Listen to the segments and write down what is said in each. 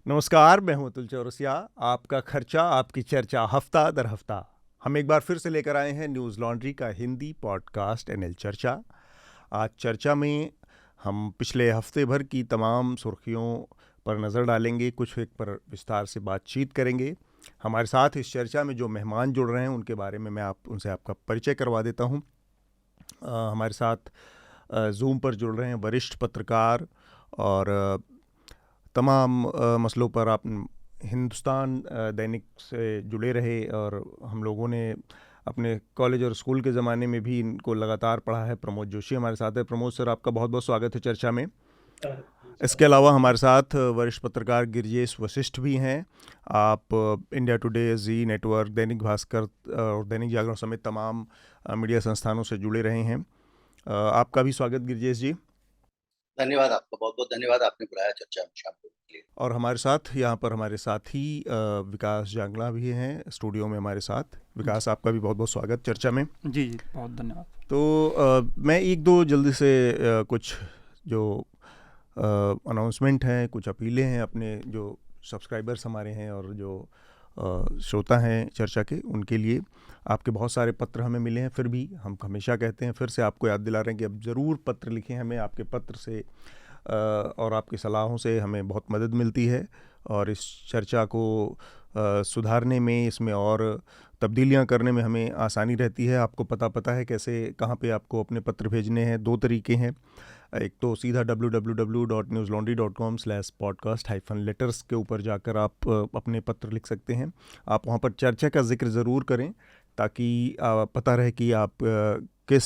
नमस्कार, मैं हूं अतुल चौरसिया। आपका खर्चा आपकी चर्चा हफ्ता दर हफ्ता हम एक बार फिर से लेकर आए हैं न्यूज़ लॉन्ड्री का हिंदी पॉडकास्ट एनएल चर्चा। आज चर्चा में हम पिछले हफ्ते भर की तमाम सुर्खियों पर नज़र डालेंगे, कुछ एक पर विस्तार से बातचीत करेंगे। हमारे साथ इस चर्चा में जो मेहमान जुड़ रहे हैं उनके बारे में मैं उनसे आपका परिचय करवा देता हूं। हमारे साथ जूम पर जुड़ रहे हैं वरिष्ठ पत्रकार और तमाम मसलों पर आप हिंदुस्तान दैनिक से जुड़े रहे और हम लोगों ने अपने कॉलेज और स्कूल के ज़माने में भी इनको लगातार पढ़ा है। प्रमोद जोशी हमारे साथ है। प्रमोद सर, आपका बहुत बहुत स्वागत है चर्चा में। इसके अलावा हमारे साथ वरिष्ठ पत्रकार गिरिजेश वशिष्ठ भी हैं। आप India today, G network, Dainik Bhaskar और दैनिक जागरण समेत तमाम मीडिया संस्थानों से जुड़े रहे हैं। आपका भी स्वागत गिरिजेश जी। धन्यवाद, आपका बहुत बहुत धन्यवाद, आपने बुलाया चर्चा में शामिल होने के लिए। और हमारे साथ यहाँ पर हमारे साथी विकास जांगला भी हैं स्टूडियो में हमारे साथ। विकास, आपका भी बहुत बहुत स्वागत चर्चा में। जी जी, बहुत धन्यवाद। तो मैं एक दो जल्दी से कुछ जो अनाउंसमेंट हैं, कुछ अपीलें हैं अपने जो सब्सक्राइबर्स हमारे हैं और जो श्रोता हैं चर्चा के, उनके लिए। आपके बहुत सारे पत्र हमें मिले हैं, फिर भी हम हमेशा कहते हैं, फिर से आपको याद दिला रहे हैं कि अब ज़रूर पत्र लिखें हमें। आपके पत्र से और आपकी सलाहों से हमें बहुत मदद मिलती है और इस चर्चा को सुधारने में, इसमें और तब्दीलियां करने में हमें आसानी रहती है। आपको पता है कैसे, कहाँ पे आपको अपने पत्र भेजने हैं। दो तरीके हैं। एक तो सीधा www.newslaundry.com/podcast-letters के ऊपर जाकर आप अपने पत्र लिख सकते हैं। आप वहाँ पर चर्चा का जिक्र ज़रूर करें ताकि पता रहे कि आप किस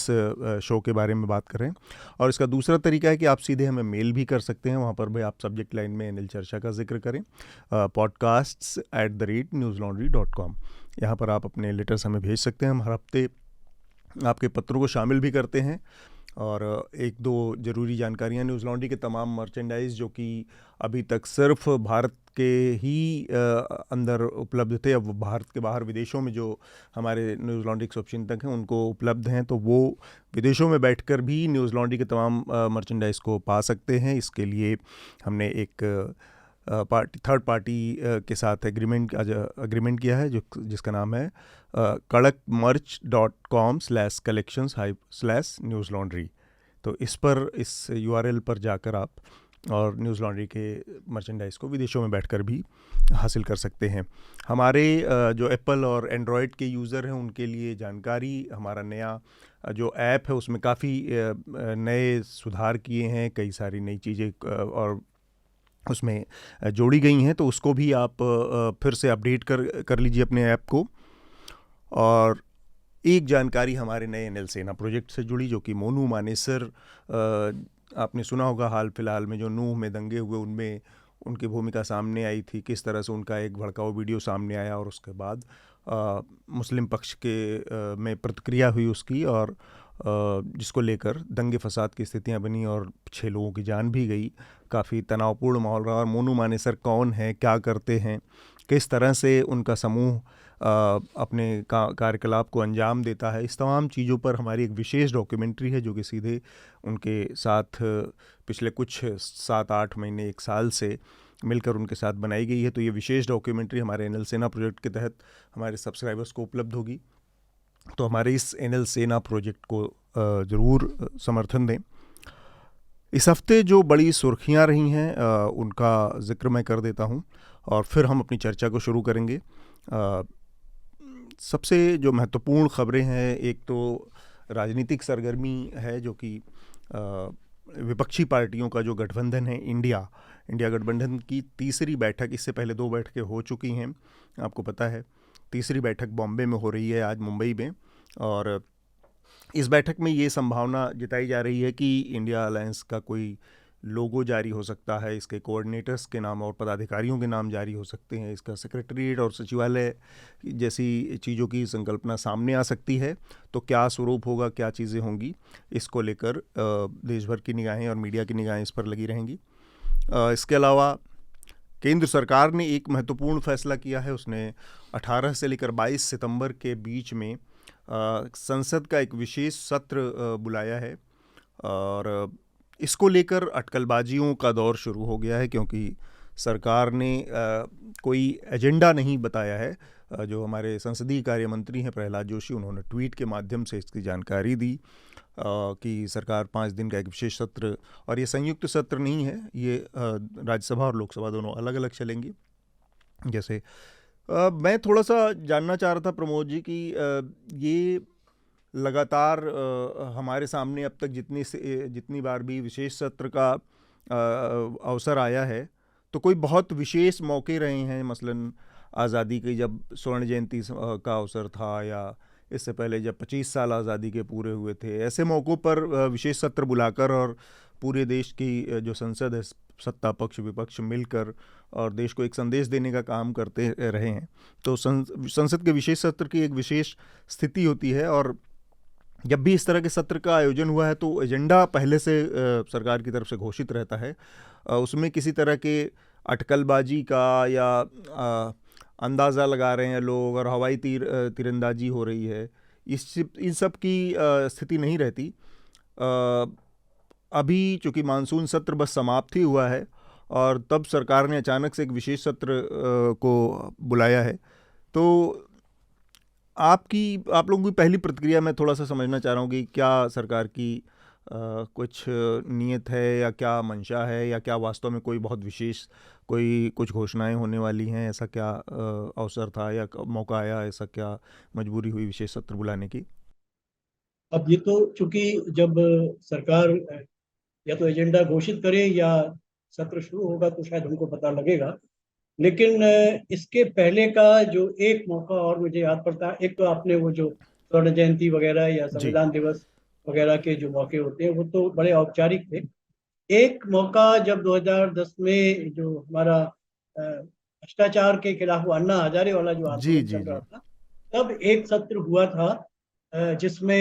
शो के बारे में बात कर रहे हैं। और इसका दूसरा तरीका है कि आप सीधे हमें मेल भी कर सकते हैं। वहाँ पर भी आप सब्जेक्ट लाइन में एनएल चर्चा का जिक्र करें, podcasts@newslaundry.com। यहाँ पर आप अपने लेटर्स हमें भेज सकते हैं। हम हर हफ्ते आपके पत्रों को शामिल भी करते हैं। और एक दो ज़रूरी जानकारियाँ, न्यूज़ लॉन्ड्री के तमाम मर्चेंडाइज़ जो कि अभी तक सिर्फ भारत के ही अंदर उपलब्ध थे, अब भारत के बाहर विदेशों में जो हमारे न्यूज़ लॉन्ड्री के शुभचिंतक हैं उनको उपलब्ध हैं, तो वो विदेशों में बैठकर भी न्यूज़ लॉन्ड्री के तमाम मर्चेंडाइज़ को पा सकते हैं। इसके लिए हमने एक थर्ड पार्टी के साथ अग्रीमेंट किया है जिसका नाम है kadakmerch.com/collections/newslaundry। तो इस URL पर जाकर आप और न्यूज़ लॉन्ड्री के मर्चेंडाइज़ को विदेशों में बैठकर भी हासिल कर सकते हैं। हमारे जो एप्पल और एंड्रॉयड के यूज़र हैं उनके लिए जानकारी, हमारा नया जो ऐप है उसमें काफ़ी नए सुधार किए हैं, कई सारी नई चीज़ें और उसमें जोड़ी गई हैं, तो उसको भी आप फिर से अपडेट कर लीजिए अपने ऐप को। और एक जानकारी हमारे नए एनएल सेना प्रोजेक्ट से जुड़ी, जो कि मोनू मानेसर, आपने सुना होगा हाल फिलहाल में जो नूह में दंगे हुए उनमें उनकी भूमिका सामने आई थी, किस तरह से उनका एक भड़काऊ वीडियो सामने आया और उसके बाद मुस्लिम पक्ष के में प्रतिक्रिया हुई उसकी, और जिसको लेकर दंगे फसाद की स्थितियां बनी और 6 लोगों की जान भी गई। काफ़ी तनावपूर्ण माहौल रहा। और मोनू मानेसर कौन है, क्या करते हैं, किस तरह से उनका समूह अपने कार्यकलाप को अंजाम देता है, इस तमाम चीज़ों पर हमारी एक विशेष डॉक्यूमेंट्री है जो कि सीधे उनके साथ पिछले कुछ 7-8 महीने, 1 साल से मिलकर उनके साथ बनाई गई है। तो ये विशेष डॉक्यूमेंट्री हमारे एनएल सेना प्रोजेक्ट के तहत हमारे सब्सक्राइबर्स को उपलब्ध होगी। तो हमारे इस एनएल सेना प्रोजेक्ट को ज़रूर समर्थन दें। इस हफ्ते जो बड़ी सुर्खियां रही हैं उनका जिक्र मैं कर देता हूं और फिर हम अपनी चर्चा को शुरू करेंगे। सबसे जो महत्वपूर्ण खबरें हैं, एक तो राजनीतिक सरगर्मी है जो कि विपक्षी पार्टियों का जो गठबंधन है इंडिया गठबंधन की तीसरी बैठक, इससे पहले 2 बैठकें हो चुकी हैं, आपको पता है। तीसरी बैठक बॉम्बे में हो रही है आज मुंबई में, और इस बैठक में ये संभावना जताई जा रही है कि इंडिया अलायंस का कोई लोगो जारी हो सकता है, इसके कोऑर्डिनेटर्स के नाम और पदाधिकारियों के नाम जारी हो सकते हैं, इसका सेक्रेटरीट और सचिवालय जैसी चीज़ों की संकल्पना सामने आ सकती है। तो क्या स्वरूप होगा, क्या चीज़ें होंगी, इसको लेकर देश भर की निगाहें और मीडिया की निगाहें इस पर लगी रहेंगी। इसके अलावा केंद्र सरकार ने एक महत्वपूर्ण फैसला किया है। उसने 18 से लेकर 22 सितंबर के बीच में संसद का एक विशेष सत्र बुलाया है, और इसको लेकर अटकलबाजियों का दौर शुरू हो गया है, क्योंकि सरकार ने कोई एजेंडा नहीं बताया है। जो हमारे संसदीय कार्य मंत्री हैं प्रहलाद जोशी, उन्होंने ट्वीट के माध्यम से इसकी जानकारी दी कि सरकार 5 दिन का एक विशेष सत्र, और ये संयुक्त सत्र नहीं है, ये राज्यसभा और लोकसभा दोनों अलग अलग चलेंगी। जैसे मैं थोड़ा सा जानना चाह रहा था प्रमोद जी कि ये लगातार हमारे सामने अब तक जितनी बार भी विशेष सत्र का अवसर आया है, तो कोई बहुत विशेष मौके रहे हैं, मसलन आज़ादी की जब स्वर्ण जयंती का अवसर था, या इससे पहले जब 25 साल आज़ादी के पूरे हुए थे, ऐसे मौक़ों पर विशेष सत्र बुलाकर और पूरे देश की जो संसद है, सत्ता पक्ष विपक्ष मिलकर और देश को एक संदेश देने का काम करते रहे हैं। तो संसद के विशेष सत्र की एक विशेष स्थिति होती है, और जब भी इस तरह के सत्र का आयोजन हुआ है तो एजेंडा पहले से सरकार की तरफ से घोषित रहता है। उसमें किसी तरह के अटकलबाजी का या अंदाज़ा लगा रहे हैं लोग और हवाई तीरंदाजी हो रही है, इन सब की स्थिति नहीं रहती। अभी चूँकि मानसून सत्र बस समाप्त ही हुआ है और तब सरकार ने अचानक से एक विशेष सत्र को बुलाया है, तो आप लोगों की पहली प्रतिक्रिया मैं थोड़ा सा समझना चाह रहा हूँ कि क्या सरकार की कुछ नीयत है या क्या मंशा है, या क्या वास्तव में कोई बहुत विशेष कुछ घोषणाएं होने वाली हैं, ऐसा क्या अवसर था या मौका आया, ऐसा क्या मजबूरी हुई विशेष सत्र बुलाने की? अब ये तो चूंकि जब सरकार या तो एजेंडा घोषित करे या सत्र शुरू होगा तो शायद हमको पता लगेगा, लेकिन इसके पहले का जो एक मौका और मुझे याद पड़ता है, एक तो आपने वो जो स्वर्ण जयंती वगैरह या संविधान दिवस वगैरह के जो मौके होते हैं वो तो बड़े औपचारिक थे। एक मौका जब 2010 में जो हमारा भ्रष्टाचार के खिलाफ अन्ना हजारे वाला जो आंदोलन चल रहा था, तब एक सत्र हुआ था जिसमें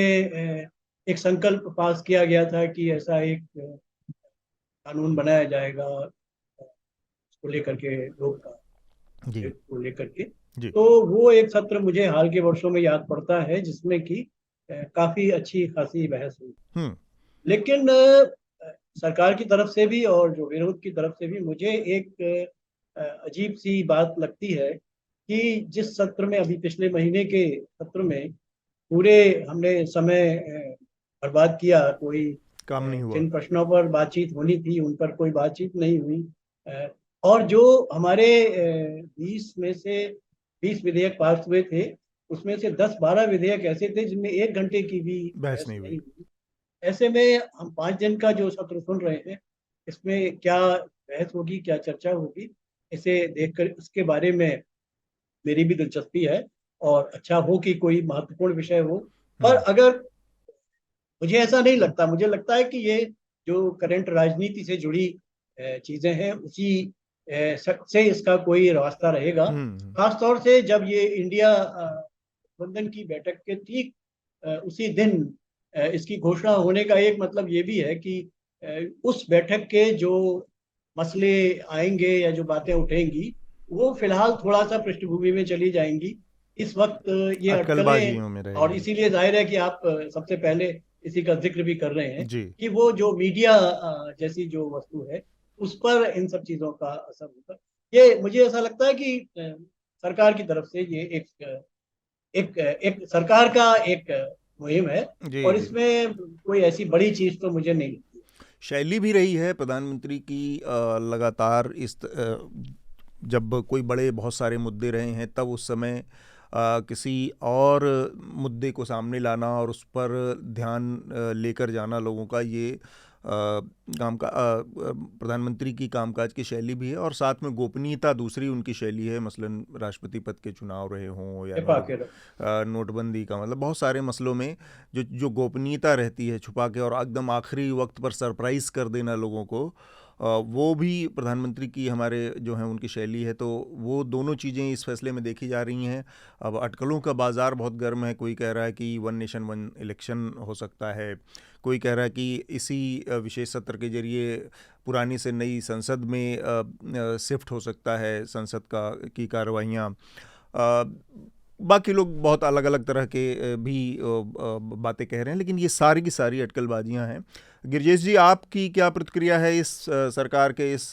एक संकल्प पास किया गया था कि ऐसा एक कानून बनाया जाएगा उसको लेकर के, लोग को लेकर के। तो वो एक सत्र मुझे हाल के वर्षों में याद पड़ता है जिसमें कि काफी अच्छी खासी बहस हुई। लेकिन सरकार की तरफ से भी और जो विरोध की तरफ से भी मुझे एक अजीब सी बात लगती है कि जिस सत्र में अभी पिछले महीने के सत्र में पूरे हमने समय बर्बाद किया, कोई काम नहीं हुआ, जिन प्रश्नों पर बातचीत होनी थी उन पर कोई बातचीत नहीं हुई, और जो हमारे 20 में से 20 विधेयक पास हुए थे उसमें से 10-12 विधेयक ऐसे थे जिनमें 1 घंटे की भी बहस नहीं हुई। ऐसे में हम 5 दिन का जो सत्र सुन रहे हैं, इसमें क्या बहस होगी, क्या चर्चा होगी, इसे देखकर इसके बारे में मेरी भी दिलचस्पी है, और अच्छा हो कि कोई महत्वपूर्ण विषय हो। पर अगर मुझे ऐसा नहीं लगता, मुझे लगता है कि ये जो करंट राजनीति से जुड़ी चीजें हैं उसी से इसका कोई रास्ता रहेगा, खासतौर से जब ये इंडिया गठबंधन की बैठक के ठीक उसी दिन इसकी घोषणा होने का एक मतलब ये भी है कि उस बैठक के जो मसले आएंगे या जो बातें उठेंगी वो फिलहाल थोड़ा सा पृष्ठभूमि में चली जाएंगी। इस वक्त ये अटकलें, और इसीलिए जाहिर है कि आप सबसे पहले इसी का जिक्र भी कर रहे हैं कि वो जो मीडिया जैसी जो वस्तु है उस पर इन सब चीजों का असर होता है। ये मुझे ऐसा लगता है कि सरकार की तरफ से ये एक सरकार का एक मुहिम है, और इसमें कोई ऐसी बड़ी चीज तो मुझे नहीं लगती। शैली भी रही है प्रधानमंत्री की लगातार जब कोई बड़े बहुत सारे मुद्दे रहे हैं तब उस समय किसी और मुद्दे को सामने लाना और उस पर ध्यान लेकर जाना लोगों का, ये प्रधानमंत्री की कामकाज की शैली भी है। और साथ में गोपनीयता दूसरी उनकी शैली है, मसलन राष्ट्रपति पद के चुनाव रहे हों या नोटबंदी का, मतलब बहुत सारे मसलों में जो गोपनीयता रहती है छुपा के और एकदम आखिरी वक्त पर सरप्राइज़ कर देना लोगों को, वो भी प्रधानमंत्री की हमारे जो हैं उनकी शैली है। तो वो दोनों चीज़ें इस फैसले में देखी जा रही हैं। अब अटकलों का बाज़ार बहुत गर्म है, कोई कह रहा है कि 1 नेशन 1 इलेक्शन हो सकता है, कोई कह रहा है कि इसी विशेष सत्र के जरिए पुरानी से नई संसद में शिफ्ट हो सकता है संसद की कार्रवाइयाँ। बाकी लोग बहुत अलग अलग तरह के भी बातें कह रहे हैं, लेकिन ये सारी की सारी अटकलबाजियाँ हैं। गिरजेश जी, आपकी क्या प्रतिक्रिया है इस सरकार के इस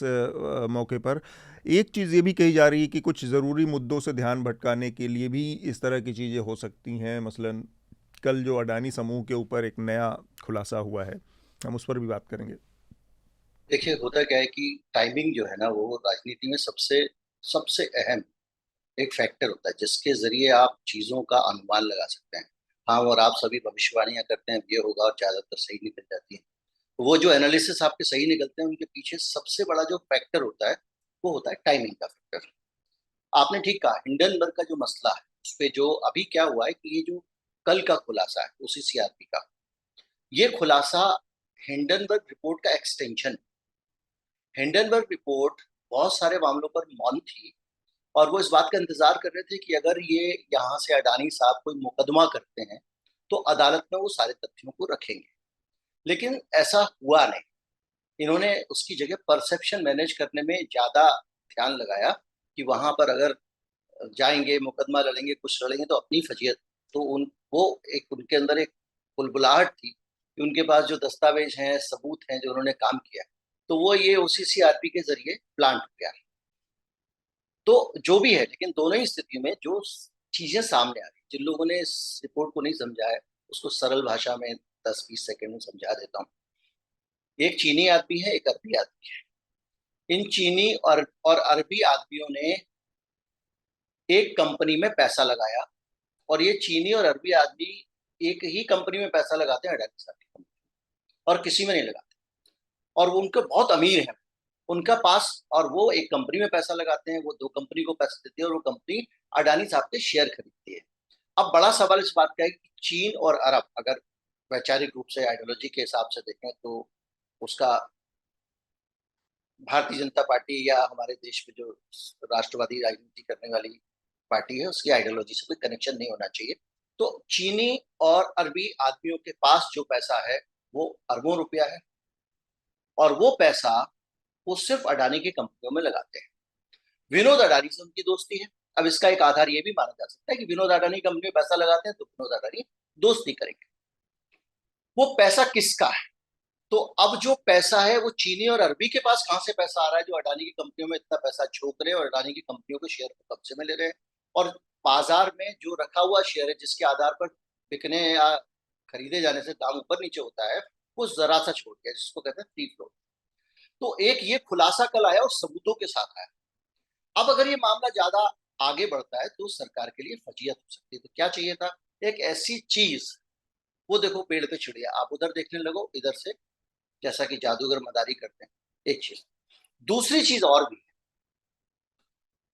मौके पर? एक चीज़ ये भी कही जा रही है कि कुछ ज़रूरी मुद्दों से ध्यान भटकाने के लिए भी इस तरह की चीज़ें हो सकती हैं। मसलन कल जो अडानी समूह के ऊपर एक नया खुलासा हुआ है, हम उस पर भी बात करेंगे। देखिए, होता क्या है कि टाइमिंग जो है ना, वो राजनीति में सबसे सबसे अहम एक फैक्टर होता है जिसके जरिए आप चीजों का अनुमान लगा सकते हैं। हाँ, और आप सभी भविष्यवाणियां करते हैं ये होगा और ज्यादातर सही निकल जाती है। वो जो एनालिसिस आपके सही निकलते हैं उनके पीछे सबसे बड़ा जो फैक्टर होता है वो होता है टाइमिंग का फैक्टर। आपने ठीक कहा, हिंडनबर्ग का जो मसला है उस पे जो अभी क्या हुआ है कि ये जो कल का खुलासा है उसी सीआरपी का, ये खुलासा हिंडनबर्ग रिपोर्ट का एक्सटेंशन। हिंडनबर्ग रिपोर्ट बहुत सारे मामलों पर मौन थी और वो इस बात का इंतजार कर रहे थे कि अगर ये यहाँ से अडानी साहब कोई मुकदमा करते हैं तो अदालत में वो सारे तथ्यों को रखेंगे। लेकिन ऐसा हुआ नहीं। इन्होंने उसकी जगह परसेप्शन मैनेज करने में ज्यादा ध्यान लगाया कि वहां पर अगर जाएंगे मुकदमा लड़ेंगे कुछ लड़ेंगे तो अपनी फजीयत। तो वो एक उनके अंदर एक बुलबुलाहट थी कि उनके पास जो दस्तावेज हैं सबूत हैं जो उन्होंने काम किया है, तो वो ये ओसीसीआरपी के जरिए प्लांट हो गया। तो जो भी है, लेकिन दोनों ही स्थितियों में जो चीजें सामने आ रही, जिन लोगों ने इस रिपोर्ट को नहीं समझा है उसको सरल भाषा में 10-20 सेकंड में समझा देता हूँ। एक चीनी आदमी है, एक अरबी आदमी है। इन चीनी और अरबी आदमियों ने एक कंपनी में पैसा लगाया और ये चीनी और अरबी आदमी एक ही कंपनी में पैसा लगाते हैं, अडानी साहब की कंपनी, और किसी में नहीं लगाते। और वो उनके बहुत अमीर हैं उनका पास, और वो एक कंपनी में पैसा लगाते हैं, वो दो कंपनी को पैसा देती है और वो कंपनी अडानी साहब के शेयर खरीदती है। अब बड़ा सवाल इस बात का है कि चीन और अरब अगर वैचारिक रूप से आइडियोलॉजी के हिसाब से देखें तो उसका भारतीय जनता पार्टी या हमारे देश में जो राष्ट्रवादी राजनीति करने वाली पार्टी है उसकी आइडियोलॉजी से कोई कनेक्शन नहीं होना चाहिए। तो चीनी और अरबी आदमियों के पास जो पैसा है वो अरबों रुपया है और वो पैसा वो सिर्फ अडानी की कंपनियों में लगाते हैं। विनोद अडानी से उनकी दोस्ती है। अब इसका एक आधार ये भी माना जा सकता है कि विनोद अडानी कंपनी में पैसा लगाते हैं तो विनोद अडानी दोस्ती करेंगे। वो पैसा किसका है? तो अब जो पैसा है वो चीनी और अरबी के पास कहां से पैसा आ रहा है जो अडानी की कंपनियों में इतना पैसा झोंक रहे हैं और अडानी की कंपनियों के शेयर को कब्जे में ले रहे हैं। और बाजार में जो रखा हुआ शेयर है जिसके आधार पर बिकने या खरीदे जाने से दाम ऊपर नीचे होता है वो जरा सा छोड़ गया, जिसको कहते हैं फ्री फ्लोट। तो एक ये खुलासा कल आया और सबूतों के साथ आया। अब अगर ये मामला ज्यादा आगे बढ़ता है तो सरकार के लिए फजीयत हो सकती है। तो क्या चाहिए था? एक ऐसी चीज, वो देखो पेड़ पे चिड़िया, आप उधर देखने लगो इधर से, जैसा कि जादूगर मदारी करते हैं। एक चीज, दूसरी चीज और भी है।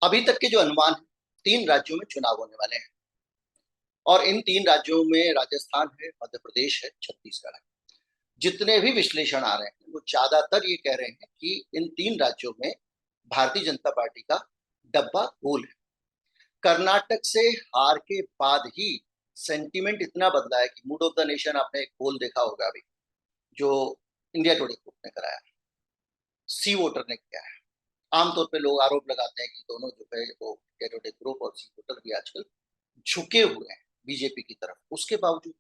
अभी तक के जो अनुमान है, 3 राज्यों में चुनाव होने वाले हैं और इन 3 राज्यों में राजस्थान है, मध्य प्रदेश है, छत्तीसगढ़ है। जितने भी विश्लेषण आ रहे हैं वो ज्यादातर ये कह रहे हैं कि इन 3 राज्यों में भारतीय जनता पार्टी का डब्बा गोल है। कर्नाटक से हार के बाद ही सेंटीमेंट इतना बदला है कि मूड ऑफ द नेशन आपने एक पोल देखा होगा अभी जो इंडिया टुडे ग्रुप ने कराया, सी वोटर ने किया है। आमतौर पे लोग आरोप लगाते हैं कि दोनों जो है वो इंडिया टुडे ग्रुप और सी वोटर भी आजकल झुके हुए हैं बीजेपी की तरफ। उसके बावजूद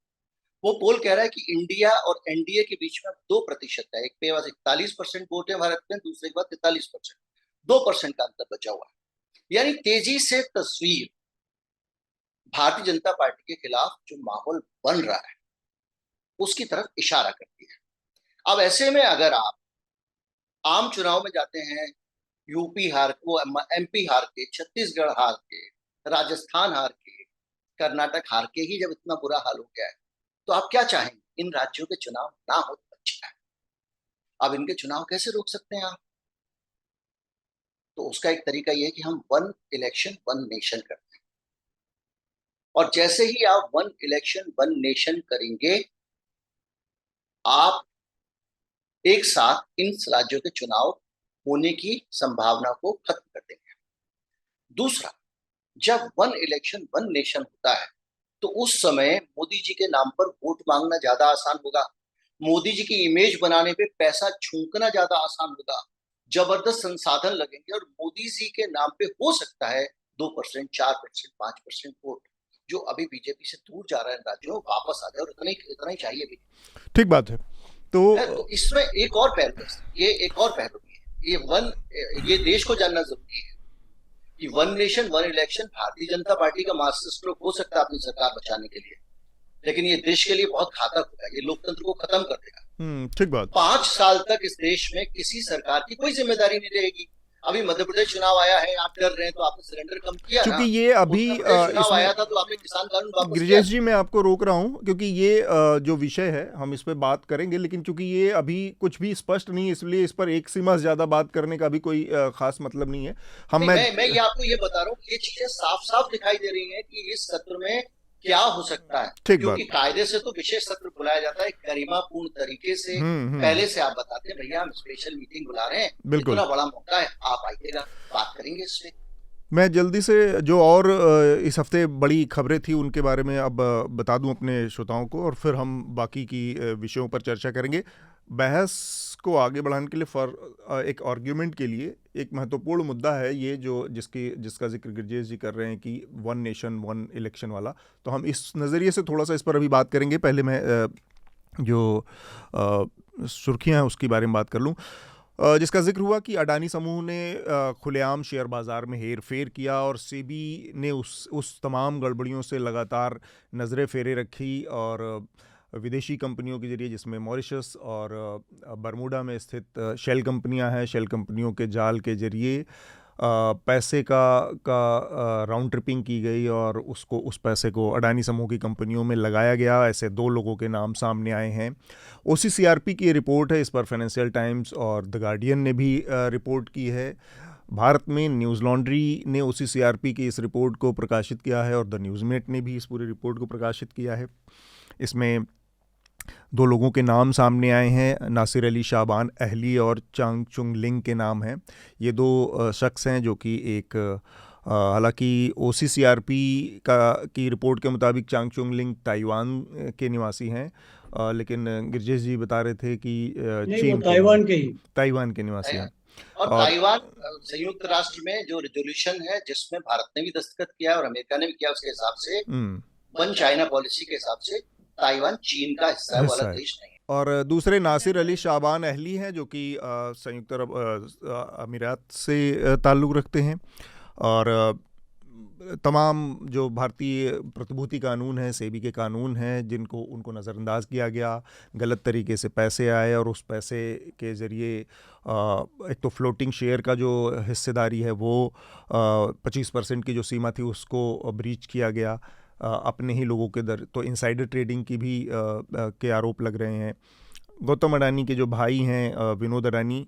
वो पोल कह रहा है कि इंडिया और एनडीए के बीच में 2% है। एक पे बस 41% वोट है भारत में, दूसरे के बाद 43%, 2% का अंतर बचा हुआ है। यानी तेजी से तस्वीर भारतीय जनता पार्टी के खिलाफ जो माहौल बन रहा है उसकी तरफ इशारा करती है। अब ऐसे में अगर आप आम चुनाव में जाते हैं, यूपी हार वो एमपी हार के, छत्तीसगढ़ हार के, राजस्थान हार के, कर्नाटक हार के ही जब इतना बुरा हाल हो गया है तो आप क्या चाहेंगे? इन राज्यों के चुनाव ना हो तो अच्छा है। अब इनके चुनाव कैसे रोक सकते हैं आप? तो उसका एक तरीका यह है कि हम वन इलेक्शन वन नेशन करते हैं। और जैसे ही आप वन इलेक्शन वन नेशन करेंगे आप एक साथ इन राज्यों के चुनाव होने की संभावना को खत्म कर देंगे। दूसरा, जब वन इलेक्शन वन नेशन होता है तो उस समय मोदी जी के नाम पर वोट मांगना ज्यादा आसान होगा, मोदी जी की इमेज बनाने पे पैसा छूंकना ज्यादा आसान होगा, जबरदस्त संसाधन लगेंगे और मोदी जी के नाम पे हो सकता है 2%, 4%, 5% वोट जो अभी बीजेपी से दूर जा रहा है राज्यों वापस आ जाए, और इतना ही चाहिए भी। ठीक बात है। तो इसमें एक और पहलू है, ये एक और पहलू भी है। ये देश को जानना जरूरी है कि one nation one election Bharatiya Janata party का मास्टर स्ट्रोक हो सकता है अपनी सरकार बचाने के लिए, लेकिन ये देश के लिए बहुत घातक होगा, ये लोकतंत्र को खत्म कर देगा। ठीक बात। 5 साल तक इस देश में किसी सरकार की कोई जिम्मेदारी नहीं रहेगी। अभी मध्य प्रदेश चुनाव आया है, आप डर रहे हैं तो आपने सरेंडर कम किया ना। क्योंकि ये अभी चुनाव आया था तो आपने किसान कानून वापस किया। गिरिजेश जी, मैं आपको रोक रहा हूं क्योंकि ये जो विषय है हम इस पे बात करेंगे, लेकिन चूंकि ये अभी कुछ भी स्पष्ट नहीं है, इसलिए इस पर एक सीमा से ज्यादा बात करने का भी कोई खास मतलब नहीं है। मैं ये आपको ये बता रहा हूँ, ये चीजें साफ साफ दिखाई दे रही है कि इस सत्र में क्या हो सकता है, क्योंकि कायदे से तो विशेष सत्र बुलाया जाता है गरिमापूर्ण तरीके से। पहले से आप बताते हैं भैया हम स्पेशल मीटिंग बुला रहे हैं, इतना बड़ा मौका है, आप आइएगा, बात करेंगे इस पे। मैं जल्दी से जो और इस हफ्ते बड़ी खबरें थी उनके बारे में अब बता दूं अपने श्रोताओं को, और फिर हम बाकी की विषयों पर चर्चा करेंगे। बहस को आगे बढ़ाने के लिए एक आर्ग्यूमेंट के लिए एक महत्वपूर्ण मुद्दा है ये जिसका जिक्र गिरजेश जी कर रहे हैं कि वन नेशन वन इलेक्शन वाला। तो हम इस नज़रिए से थोड़ा सा इस पर अभी बात करेंगे। पहले मैं जो सुर्खियां हैं उसके बारे में बात कर लूं, जिसका जिक्र हुआ कि अडानी समूह ने खुलेआम शेयर बाज़ार में हेर फेर किया और सेबी ने उस तमाम गड़बड़ियों से लगातार नज़रें फेरे रखी, और विदेशी कंपनियों के जरिए, जिसमें मॉरिशस और बरमूडा में स्थित शेल कंपनियां हैं, शेल कंपनियों के जाल के जरिए पैसे का राउंड ट्रिपिंग की गई और उस पैसे को अडानी समूह की कंपनियों में लगाया गया। ऐसे 2 लोगों के नाम सामने आए हैं। OCCRP की ये रिपोर्ट है, इस पर फाइनेंशियल टाइम्स और द गार्डियन ने भी रिपोर्ट की है। भारत में न्यूज़ लॉन्ड्री ने OCCRP की इस रिपोर्ट को प्रकाशित किया है और द न्यूज़ मिनट ने भी इस पूरी रिपोर्ट को प्रकाशित किया है। इसमें 2 लोगों के नाम सामने आए हैं, नासिर अली शाबान अहली और चांग चुंग लिंग के नाम हैं। ये 2 शख्स हैं जो कि हालांकि OCCRP की रिपोर्ट के मुताबिक चांग चुंग लिंग ताइवान के निवासी हैं, लेकिन गिरजेश जी बता रहे थे कि चीन ताइवान के निवासी हैं। और ताइवान संयुक्त राष्ट्र में जो रेजोल्यूशन है जिसमें भारत ने भी दस्तखत किया है और अमेरिका ने भी किया, उसके हिसाब से वन चाइना पॉलिसी के हिसाब से ताइवान चीन का हिस्सा है, वाला देश नहीं है। और दूसरे नासिर अली शाबान अहली हैं जो कि संयुक्त अरब अमीरात से ताल्लुक़ रखते हैं, और तमाम जो भारतीय प्रतिभूति कानून है, सेबी के कानून हैं, उनको नज़रअंदाज किया गया, गलत तरीके से पैसे आए और उस पैसे के ज़रिए एक तो फ्लोटिंग शेयर का जो हिस्सेदारी है वो 25% की जो सीमा थी उसको ब्रीच किया गया अपने ही लोगों के दर। तो इनसाइडर ट्रेडिंग की भी के आरोप लग रहे हैं। गौतम अडानी के जो भाई हैं विनोद अडानी,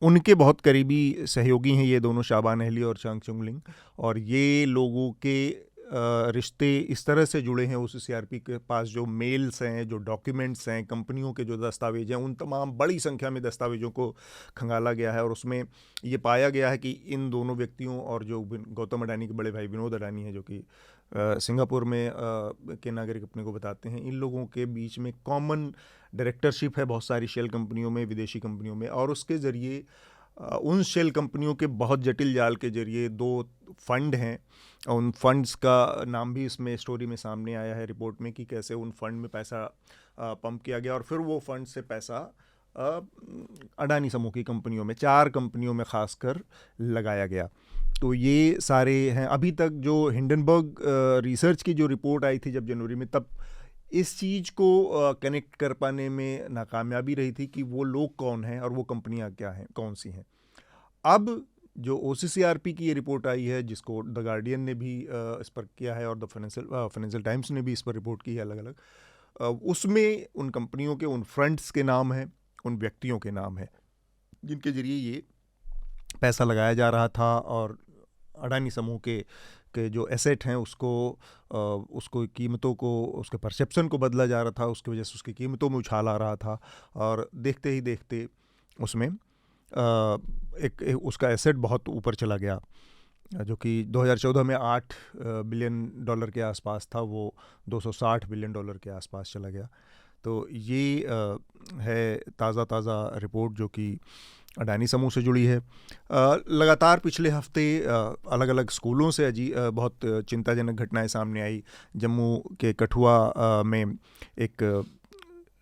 उनके बहुत करीबी सहयोगी हैं ये दोनों, शाबान अहली और चांग चुंग लिंग, और ये लोगों के रिश्ते इस तरह से जुड़े हैं। OCCRP के पास जो मेल्स हैं, जो डॉक्यूमेंट्स हैं, कंपनियों के जो दस्तावेज हैं, उन तमाम बड़ी संख्या में दस्तावेजों को खंगाला गया है और उसमें ये पाया गया है कि इन दोनों व्यक्तियों और जो गौतम अडानी के बड़े भाई विनोद अडानी हैं जो कि सिंगापुर में के नागरिक अपने को बताते हैं, इन लोगों के बीच में कॉमन डायरेक्टरशिप है बहुत सारी शेल कंपनियों में, विदेशी कंपनियों में, और उसके ज़रिए उन शेल कंपनियों के बहुत जटिल जाल के जरिए 2 फंड हैं। उन फंड्स का नाम भी इसमें स्टोरी में सामने आया है रिपोर्ट में कि कैसे उन फंड में पैसा पंप किया गया और फिर वो फंड से पैसा अडानी समूह की कंपनियों में, 4 कंपनियों में खासकर लगाया गया। तो ये सारे हैं। अभी तक जो हिंडनबर्ग रिसर्च की जो रिपोर्ट आई थी जब जनवरी में, तब इस चीज़ को कनेक्ट कर पाने में नाकामयाबी रही थी कि वो लोग कौन हैं और वो कंपनियां क्या हैं, कौन सी हैं। अब जो OCCRP की ये रिपोर्ट आई है, जिसको द गार्डियन ने भी इस पर किया है और द फाइनेंशियल टाइम्स ने भी इस पर रिपोर्ट की है अलग अलग, उसमें उन कंपनियों के, उन फंड्स के नाम हैं, उन व्यक्तियों के नाम हैं जिनके ज़रिए ये पैसा लगाया जा रहा था और अडानी समूह के जो एसेट हैं उसको कीमतों को, उसके परसेप्शन को बदला जा रहा था, उसकी वजह से उसकी कीमतों में उछाल आ रहा था, और देखते ही देखते उसमें उसका एसेट बहुत ऊपर चला गया, जो कि 2014 में $8 बिलियन के आसपास था, वो $260 बिलियन के आसपास चला गया। तो ये है ताज़ा रिपोर्ट जो कि अडानी समूह से जुड़ी है। लगातार पिछले हफ्ते अलग अलग स्कूलों से बहुत चिंताजनक घटनाएं सामने आई। जम्मू के कठुआ में एक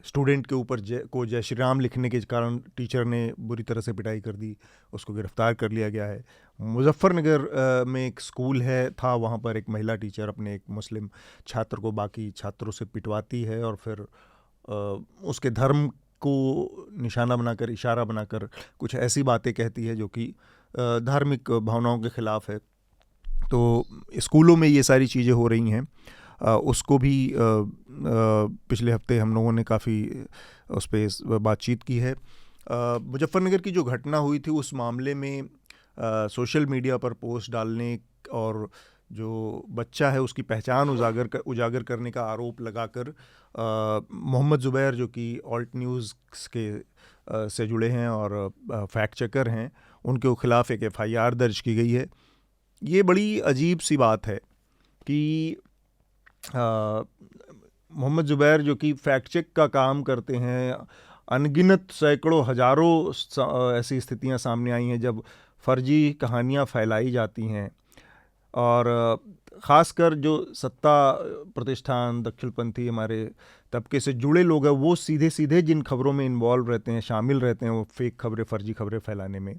स्टूडेंट के ऊपर जय श्री राम लिखने के कारण टीचर ने बुरी तरह से पिटाई कर दी, उसको गिरफ्तार कर लिया गया है। मुजफ्फरनगर में एक स्कूल था, वहाँ पर एक महिला टीचर अपने एक मुस्लिम छात्र को बाकी छात्रों से पिटवाती है और फिर उसके धर्म को निशाना बनाकर, इशारा बनाकर कुछ ऐसी बातें कहती है जो कि धार्मिक भावनाओं के ख़िलाफ़ है। तो स्कूलों में ये सारी चीज़ें हो रही हैं। उसको भी पिछले हफ्ते हम लोगों ने काफ़ी उस पर बातचीत की है। मुजफ्फरनगर की जो घटना हुई थी उस मामले में सोशल मीडिया पर पोस्ट डालने और जो बच्चा है उसकी पहचान उजागर करने का आरोप लगाकर मोहम्मद ज़ुबैर, जो कि ऑल्ट न्यूज़ के से जुड़े हैं और फैक्ट चेकर हैं, उनके ख़िलाफ़ एक FIR दर्ज की गई है। ये बड़ी अजीब सी बात है कि मोहम्मद ज़ुबैर, जो कि फैक्ट चेक का काम करते हैं, अनगिनत सैकड़ों हज़ारों ऐसी स्थितियां सामने आई हैं जब फर्जी कहानियां फैलाई जाती हैं और ख़ासकर जो सत्ता प्रतिष्ठान, दक्षिणपंथी हमारे तबके से जुड़े लोग हैं, वो सीधे सीधे जिन खबरों में इन्वॉल्व रहते हैं, शामिल रहते हैं, वो फेक खबरें, फर्जी खबरें फैलाने में,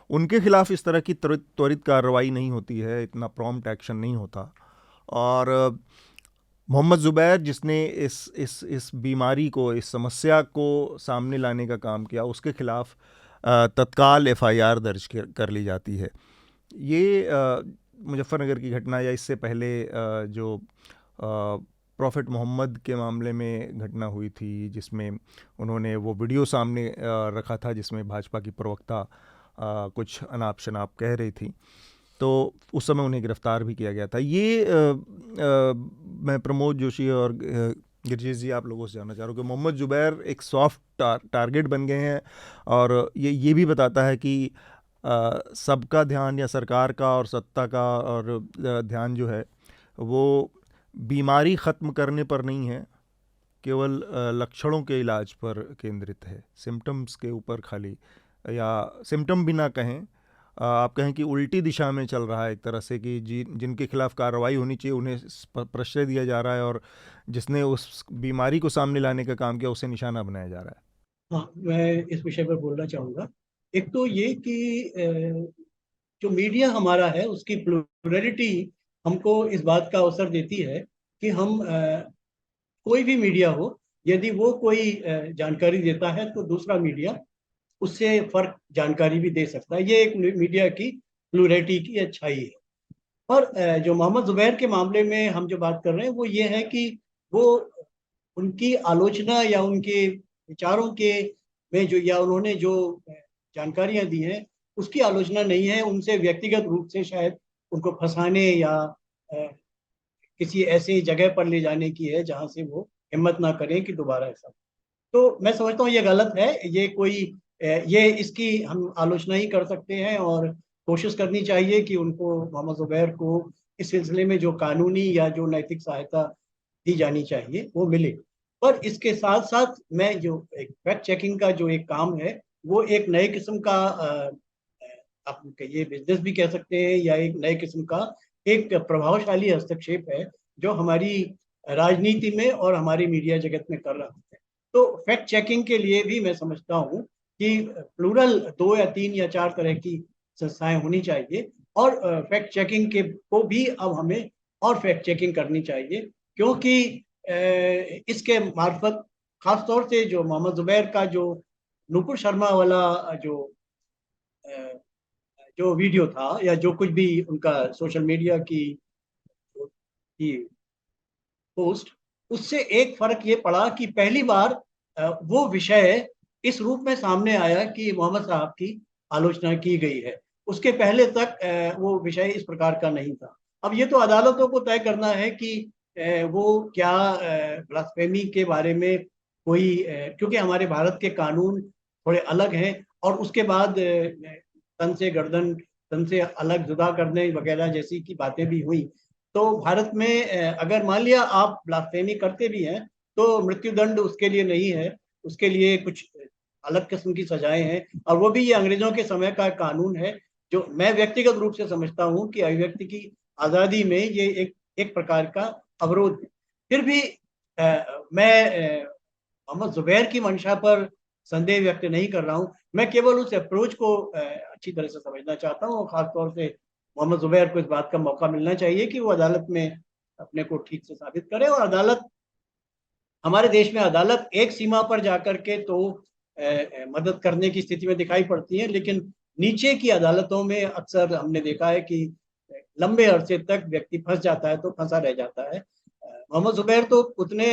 उनके ख़िलाफ़ इस तरह की त्वरित कार्रवाई नहीं होती है, इतना प्रॉम्प्ट एक्शन नहीं होता। और मोहम्मद ज़ुबैर, जिसने इस बीमारी को, इस समस्या को सामने लाने का काम किया, उसके ख़िलाफ़ तत्काल FIR दर्ज कर ली जाती है। ये मुजफ्फरनगर की घटना या इससे पहले जो प्रॉफिट मोहम्मद के मामले में घटना हुई थी, जिसमें उन्होंने वो वीडियो सामने रखा था जिसमें भाजपा की प्रवक्ता कुछ अनाप शनाप कह रही थी, तो उस समय उन्हें गिरफ्तार भी किया गया था। ये मैं प्रमोद जोशी और गिरजेश जी, आप लोगों से जानना चाह रहा हूँ कि मोहम्मद ज़ुबैर एक सॉफ्ट टारगेट बन गए हैं और ये भी बताता है कि सबका ध्यान या सरकार का और सत्ता का और ध्यान जो है वो बीमारी ख़त्म करने पर नहीं है, केवल लक्षणों के इलाज पर केंद्रित है, सिम्टम्स के ऊपर खाली, या सिम्टम भी ना कहें, आप कहें कि उल्टी दिशा में चल रहा है एक तरह से, कि जिनके खिलाफ कार्रवाई होनी चाहिए उन्हें प्रश्रय दिया जा रहा है और जिसने उस बीमारी को सामने लाने का काम किया उसे निशाना बनाया जा रहा है। हाँ, मैं इस विषय पर बोलना चाहूँगा। एक तो ये कि जो मीडिया हमारा है उसकी प्लुरलिटी हमको इस बात का अवसर देती है कि हम कोई भी मीडिया हो, यदि वो कोई जानकारी देता है तो दूसरा मीडिया उससे फर्क जानकारी भी दे सकता है। ये एक मीडिया की प्लुरलिटी की अच्छाई है। और जो मोहम्मद ज़ुबैर के मामले में हम जो बात कर रहे हैं वो ये है कि वो उनकी आलोचना या उनके विचारों के में जो, या उन्होंने जो जानकारियां दी हैं उसकी आलोचना नहीं है, उनसे व्यक्तिगत रूप से शायद उनको फंसाने या किसी ऐसी जगह पर ले जाने की है जहां से वो हिम्मत ना करें कि दोबारा ऐसा। तो मैं समझता हूँ ये गलत है। ये इसकी हम आलोचना ही कर सकते हैं और कोशिश करनी चाहिए कि उनको, मोहम्मद ज़ुबैर को इस सिलसिले में जो कानूनी या जो नैतिक सहायता दी जानी चाहिए वो मिले। पर इसके साथ साथ मैं जो एक फैक्ट चेकिंग का जो एक काम है वो एक नए किस्म का आप ये बिजनेस भी कह सकते हैं या एक नए किस्म का एक प्रभावशाली हस्तक्षेप है जो हमारी राजनीति में और हमारी मीडिया जगत में कर रहा है। तो फैक्ट चेकिंग के लिए भी मैं समझता हूँ कि प्लूरल 2 या 3 या 4 तरह की संस्थाएं होनी चाहिए और फैक्ट चेकिंग के को भी अब हमें और फैक्ट चेकिंग करनी चाहिए, क्योंकि इसके मार्फत खासतौर से जो मोहम्मद ज़ुबैर का जो नुपुर शर्मा वाला जो वीडियो था या जो कुछ भी उनका सोशल मीडिया की पोस्ट, उससे एक फर्क ये पड़ा कि पहली बार वो विषय इस रूप में सामने आया कि मोहम्मद साहब की आलोचना की गई है। उसके पहले तक वो विषय इस प्रकार का नहीं था। अब ये तो अदालतों को तय करना है कि वो क्या ब्लास्फेमी के बारे में कोई, क्योंकि हमारे भारत के कानून थोड़े अलग हैं और उसके बाद तन से गर्दन, तन से अलग जुदा करने वगैरह जैसी की बातें भी हुई। तो भारत में अगर मान लिया आप ब्लास्फेमी करते भी हैं तो मृत्युदंड उसके लिए नहीं है, उसके लिए कुछ अलग किस्म की सजाएं हैं और वो भी ये अंग्रेजों के समय का कानून है जो मैं व्यक्तिगत रूप से समझता हूँ कि अभिव्यक्ति की आज़ादी में ये एक प्रकार का अवरोध है। फिर भी मैं मोहम्मद जुबैर की मंशा पर संदेह व्यक्त नहीं कर रहा हूँ। मैं केवल उस अप्रोच को अच्छी तरह से समझना चाहता हूँ, और खासतौर से मोहम्मद जुबैर को इस बात का मौका मिलना चाहिए कि वो अदालत में अपने को ठीक से साबित करे। और अदालत, हमारे देश में अदालत एक सीमा पर जाकर के तो मदद करने की स्थिति में दिखाई पड़ती है, लेकिन नीचे की अदालतों में अक्सर हमने देखा है कि लंबे अरसे तक व्यक्ति फंस जाता है, तो फंसा रह जाता है। मोहम्मद जुबैर तो उतने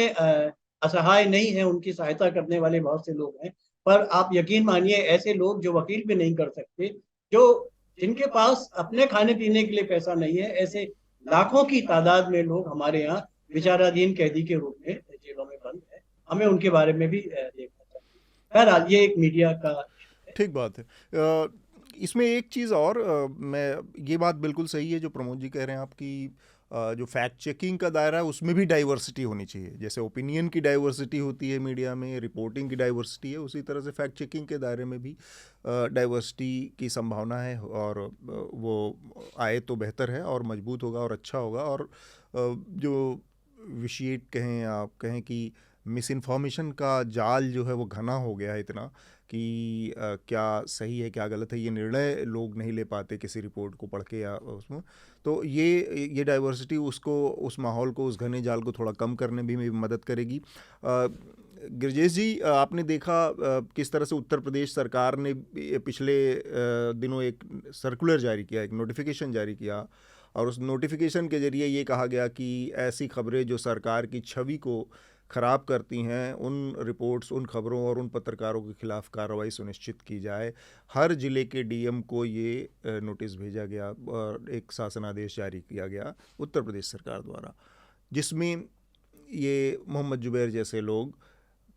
असहाय नहीं है, उनकी सहायता करने वाले बहुत से लोग हैं। पर आप यकीन मानिए, ऐसे लोग जो वकील भी नहीं कर सकते, जो जिनके पास अपने खाने पीने के लिए पैसा नहीं है, ऐसे लाखों की तादाद में लोग हमारे यहाँ विचाराधीन कैदी के रूप में जेलों में बंद है। हमें उनके बारे में भी देखना चाहिए। बहरहाल ये एक मीडिया का इशू है। ठीक बात है। इसमें एक चीज़ और, मैं, ये बात बिल्कुल सही है जो प्रमोद जी कह रहे हैं आपकी, जो फैक्ट चेकिंग का दायरा है उसमें भी डाइवर्सिटी होनी चाहिए। जैसे ओपिनियन की डाइवर्सिटी होती है मीडिया में, रिपोर्टिंग की डाइवर्सिटी है, उसी तरह से फैक्ट चेकिंग के दायरे में भी डाइवर्सिटी की संभावना है, और वो आए तो बेहतर है और मजबूत होगा और अच्छा होगा। और जो विशिएट कहें या आप कहें कि मिस इन्फॉर्मेशन का जाल जो है वो घना हो गया है इतना कि क्या सही है क्या गलत है ये निर्णय लोग नहीं ले पाते किसी रिपोर्ट को पढ़ के या उसमें। तो ये डाइवर्सिटी उसको, उस माहौल को, उस घने जाल को थोड़ा कम करने भी मदद करेगी। गिरजेश जी, आपने देखा किस तरह से उत्तर प्रदेश सरकार ने पिछले दिनों एक सर्कुलर जारी किया, एक नोटिफिकेशन जारी किया, और उस नोटिफिकेशन के जरिए ये कहा गया कि ऐसी खबरें जो सरकार की छवि को ख़राब करती हैं, उन रिपोर्ट्स, उन खबरों और उन पत्रकारों के खिलाफ कार्रवाई सुनिश्चित की जाए। हर ज़िले के डीएम को ये नोटिस भेजा गया और एक शासनादेश जारी किया गया उत्तर प्रदेश सरकार द्वारा, जिसमें ये मोहम्मद जुबैर जैसे लोग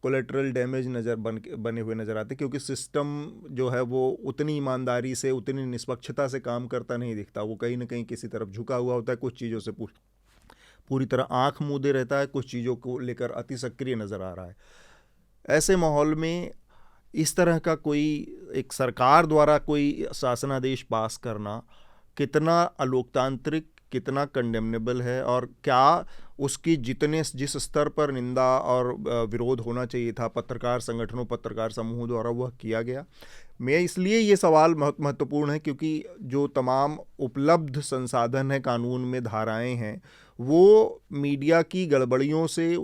कोलेटरल डैमेज बने हुए नज़र आते, क्योंकि सिस्टम जो है वो उतनी ईमानदारी से, उतनी निष्पक्षता से काम करता नहीं दिखता। वो कहीं ना कहीं किसी तरफ झुका हुआ होता है, कुछ चीज़ों से पूरी तरह आंख मूंदे रहता है, कुछ चीज़ों को लेकर अति सक्रिय नज़र आ रहा है। ऐसे माहौल में इस तरह का कोई एक सरकार द्वारा कोई शासनादेश पास करना कितना अलोकतांत्रिक, कितना कंडेमनेबल है, और क्या उसकी जिस स्तर पर निंदा और विरोध होना चाहिए था पत्रकार संगठनों, पत्रकार समूहों द्वारा, वह किया गया। मैं इसलिए ये सवाल बहुत महत्वपूर्ण है क्योंकि जो तमाम उपलब्ध संसाधन हैं, कानून में धाराएं हैं, वो मीडिया की गड़बड़ियों से,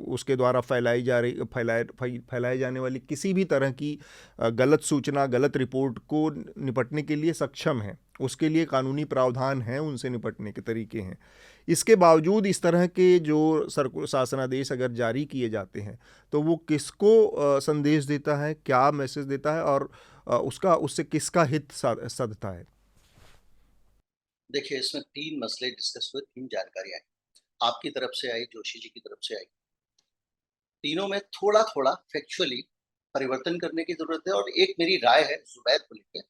उसके द्वारा फैलाए जाने वाली किसी भी तरह की गलत सूचना, गलत रिपोर्ट को निपटने के लिए सक्षम है। उसके लिए कानूनी प्रावधान हैं, उनसे निपटने के तरीके हैं। इसके बावजूद इस तरह के जो शासनादेश अगर जारी किए जाते हैं तो वो किसको संदेश देता है, क्या मैसेज देता है, और उससे किसका हित सधता है? देखिए, इसमें 3 मसले डिस्कस हुए, 3 जानकारियां आई, आपकी तरफ से आई, जोशी जी की तरफ से आई। तीनों में थोड़ा थोड़ा फैक्चुअली परिवर्तन करने की जरूरत है, और एक मेरी राय है जुबैर को लेकर,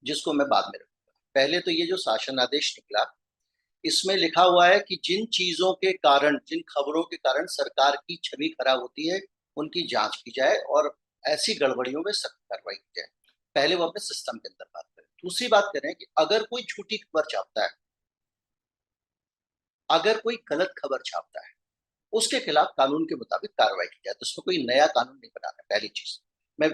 जिसको मैं बाद में रखूंगा। पहले तो ये जो शासनादेश निकला, इसमें लिखा हुआ है कि जिन चीजों के कारण, जिन खबरों के कारण सरकार की छवि खराब होती है, उनकी जांच की जाए और ऐसी गड़बड़ियों में सख्त कार्रवाई की जाए। पहले वो अपने सिस्टम के अंदर बात करें। दूसरी बात करें कि अगर कोई झूठी खबर छापता है, अगर कोई गलत खबर छापता है, उसके खिलाफ कानून के मुताबिक कार्रवाई की जाए। तो उसमें कोई नया कानून नहीं बनाना, पहली चीज मैं।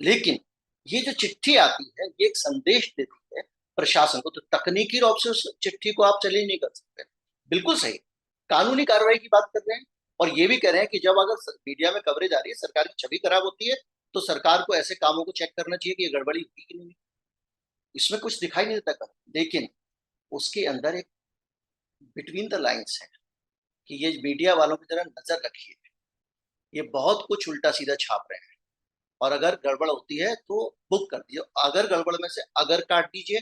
लेकिन ये जो चिट्ठी आती है, ये एक संदेश देती है प्रशासन को। तो तकनीकी रूप से उस चिट्ठी को आप चैलेंज नहीं कर सकते, बिल्कुल सही। कानूनी कार्रवाई की बात कर रहे हैं, और ये भी कह रहे हैं कि जब अगर मीडिया में कवरेज आ रही है, सरकार की छवि खराब होती है, तो सरकार को ऐसे कामों को चेक करना चाहिए कि ये गड़बड़ी हुई कि नहीं। इसमें कुछ दिखाई नहीं देता कर, लेकिन उसके अंदर एक बिटवीन द लाइन्स है कि ये मीडिया वालों की तरह नजर रखिए, ये बहुत कुछ उल्टा सीधा छाप रहे हैं, और अगर गड़बड़ होती है तो बुक कर दीजिए। अगर गड़बड़ में से अगर काट दीजिए,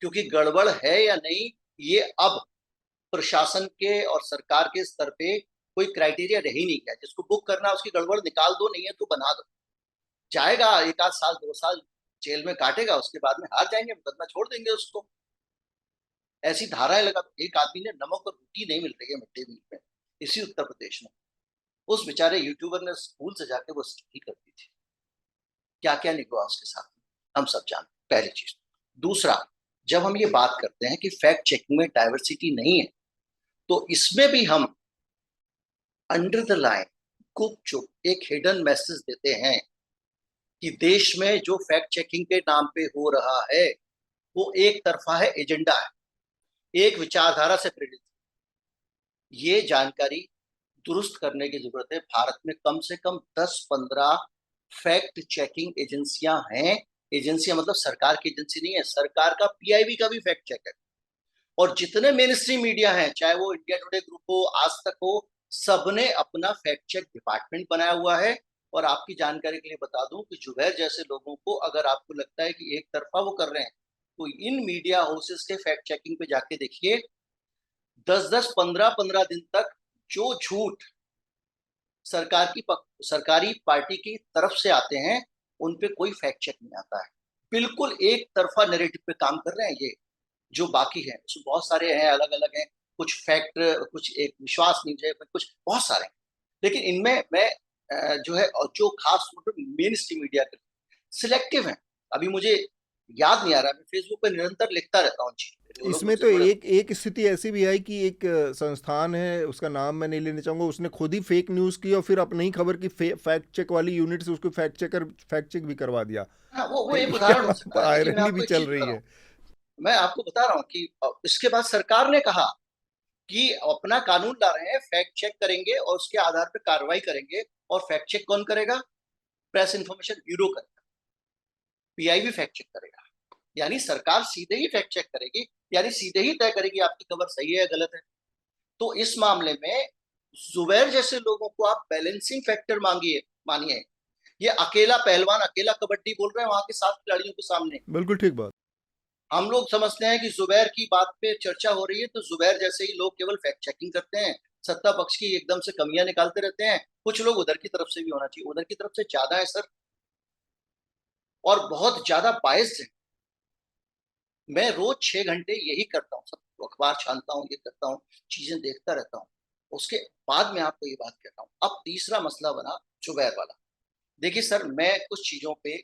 क्योंकि गड़बड़ है या नहीं, ये अब प्रशासन के और सरकार के स्तर पे कोई क्राइटेरिया रह ही नहीं गया। जिसको बुक करना, उसकी गड़बड़ निकाल दो, नहीं है तो बना दो। जाएगा 1 आध साल 2 साल जेल में काटेगा, उसके बाद में हार जाएंगे, मुकदमा छोड़ देंगे उसको। ऐसी धाराएं लगा दो। एक आदमी ने नमक और रोटी नहीं मिल रही है मिड डे मील में, इसी उत्तर प्रदेश में, उस बेचारे यूट्यूबर ने स्कूल से जाके वो स्टडी कर दी थी। क्या क्या नहीं हुआ उसके साथ, हम सब जानते। पहली चीज। दूसरा, जब हम ये बात करते हैं कि फैक्ट चेकिंग में डाइवर्सिटी नहीं है, तो इसमें भी हम अंडर द लाइन गुपचुप एक हिडन मैसेज देते हैं कि देश में जो फैक्ट चेकिंग के नाम पे हो रहा है वो एक तरफा है, एजेंडा है, एक विचारधारा से प्रेरित। ये जानकारी दुरुस्त करने की जरूरत है। भारत में कम से कम 10-15 फैक्ट चेकिंग एजेंसियां हैं। एजेंसियां मतलब सरकार की एजेंसी नहीं है, सरकार का पीआईबी का भी फैक्ट चेक है। और जितने मेन स्ट्रीम मीडिया हैं, चाहे वो इंडिया टुडे ग्रुप हो, आज तक हो, सबने अपना फैक्ट चेक डिपार्टमेंट बनाया हुआ है। और आपकी जानकारी के लिए बता दूं कि जुबैर जैसे लोगों को अगर आपको लगता है कि एक तरफा वो कर रहे हैं, तो इन मीडिया हाउसेस के फैक्ट चेकिंग पे जाके देखिए, 10-10, 15-15 दिन तक जो झूठ सरकारी पार्टी की तरफ से आते हैं उन पे कोई फैक्ट चेक नहीं आता है। बिल्कुल एक तरफा नैरेटिव पे काम कर रहे हैं ये। जो बाकी है उसमें बहुत सारे हैं, अलग अलग हैं, कुछ फैक्ट, कुछ एक विश्वास नहीं है, कुछ बहुत सारे हैं। लेकिन इनमें मैं जो है, और जो खास मेन स्ट्रीम मीडिया के सिलेक्टिव है। अभी मुझे याद नहीं आ रहा, मैं फेसबुक पे निरंतर लिखता रहता हूँ चीज। इसमें तो एक स्थिति ऐसी भी आई कि एक संस्थान है, उसका नाम मैं नहीं लेना चाहूंगा, उसने खुद ही फेक न्यूज़ की और फिर अपनी ही खबर की फैक्ट चेक वाली यूनिट से उसको फैक्ट चेक भी करवा दिया। हाँ, वो तो एक उदाहरण हो यहाँ सकता पर है। लेकिन मैं आयरनी आपको भी एक चल चीज रही बता रहा है। हूँ, मैं आपको बता रहा हूँ कि इसके बाद सरकार ने कहा कि अपना कानून ला रहे हैं, फैक्ट चेक करेंगे और उसके आधार पर कार्रवाई करेंगे। और फैक्ट चेक कौन करेगा? प्रेस इंफॉर्मेशन ब्यूरो करेगा, पीआईबी फैक्ट चेक करेगा। यानी सरकार सीधे ही फैक्ट चेक करेगी, यानी सीधे ही तय करेगी आपकी खबर सही है या गलत है। तो इस मामले में जुबैर जैसे लोगों को आप बैलेंसिंग फैक्टर मानिए। ये अकेला पहलवान अकेला कबड्डी बोल रहे हैं वहां के 7 खिलाड़ियों के सामने। बिल्कुल ठीक बात। हम लोग समझते हैं कि जुबैर की बात पे चर्चा हो रही है तो जुबैर जैसे ही लोग केवल फैक्ट चेकिंग करते हैं, सत्ता पक्ष की एकदम से कमियां निकालते रहते हैं। कुछ लोग उधर की तरफ से भी होना चाहिए, उधर की तरफ से ज्यादा है सर, और बहुत ज्यादा बायस्ड है। मैं रोज 6 घंटे यही करता हूँ, सब अखबार छानता हूँ, ये करता हूँ, चीजें देखता रहता हूँ। उसके बाद मैं आपको ये बात कहता हूँ। अब तीसरा मसला बना जुबैर वाला। देखिए सर, मैं कुछ चीजों पे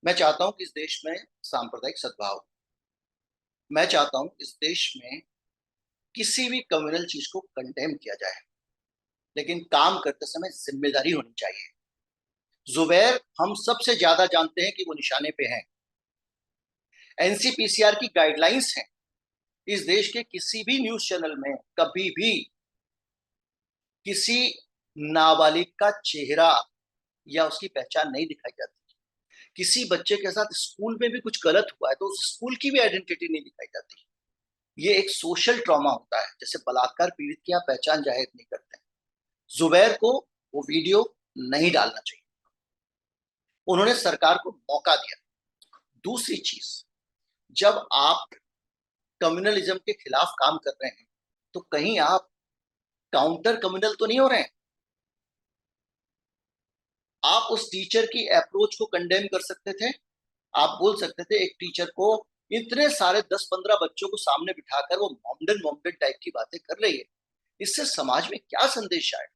मैं चाहता हूं कि इस देश में सांप्रदायिक सद्भाव हो। मैं चाहता हूं इस देश में किसी भी कम्युनल चीज को कंडेम किया जाए, लेकिन काम करते समय जिम्मेदारी होनी चाहिए। जुबैर हम सबसे ज्यादा जानते हैं कि वो निशाने पे हैं। एनसीपीसीआर की गाइडलाइंस हैं, इस देश के किसी भी न्यूज चैनल में कभी भी किसी नाबालिग का चेहरा या उसकी पहचान नहीं दिखाई जाती। किसी बच्चे के साथ स्कूल में भी कुछ गलत हुआ है तो उस स्कूल की भी आइडेंटिटी नहीं दिखाई जाती। ये एक सोशल ट्रॉमा होता है, जैसे बलात्कार पीड़ित की आप पहचान जाहिर नहीं करते हैं। जुबैर को वो वीडियो नहीं डालना चाहिए। उन्होंने सरकार को मौका दिया। दूसरी चीज, जब आप कम्युनलिज्म के खिलाफ काम कर रहे हैं तो कहीं आप काउंटर कम्युनल तो नहीं हो रहे हैं। आप उस टीचर की अप्रोच को कंडेम कर सकते थे। आप बोल सकते थे एक टीचर को इतने सारे 10-15 बच्चों को सामने बिठाकर वो मॉमडन टाइप की बातें कर रही है, इससे समाज में क्या संदेश आए।